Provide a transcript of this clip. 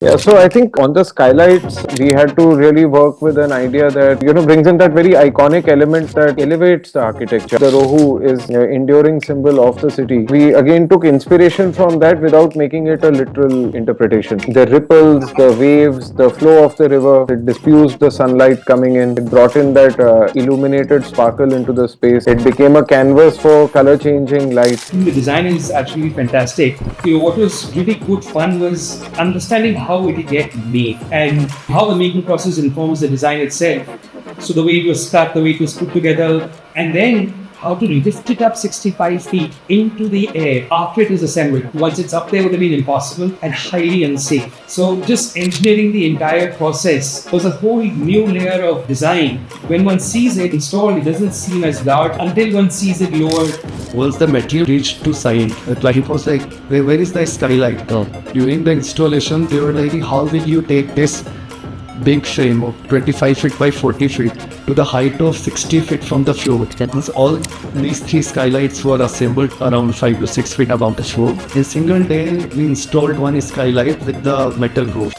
Yeah, so I think on the skylights, we had to really work with an idea that, brings in that very iconic element that elevates the architecture. The Rohu is enduring symbol of the city. We again took inspiration from that without making it a literal interpretation. The ripples, the waves, the flow of the river, it diffused the sunlight coming in. It brought in that illuminated sparkle into the space. It became a canvas for color changing light. The design is actually fantastic. What was really good fun was understanding how it get made and how the making process informs the design itself. So the way it was cut, the way it was put together, and then how to lift it up 65 feet into the air after it is assembled. Once it's up there, would have been impossible and highly unsafe. So just engineering the entire process was a whole new layer of design. When one sees it installed, it doesn't seem as large until one sees it lowered. Once the material reached to site, the client was like, where is the skylight? During the installation, they were like, how will you take this big frame of 25 feet by 40 feet to the height of 60 feet from the floor? That means all these three skylights were assembled around 5 to 6 feet above the floor. In a single day, we installed one skylight with the metal roof.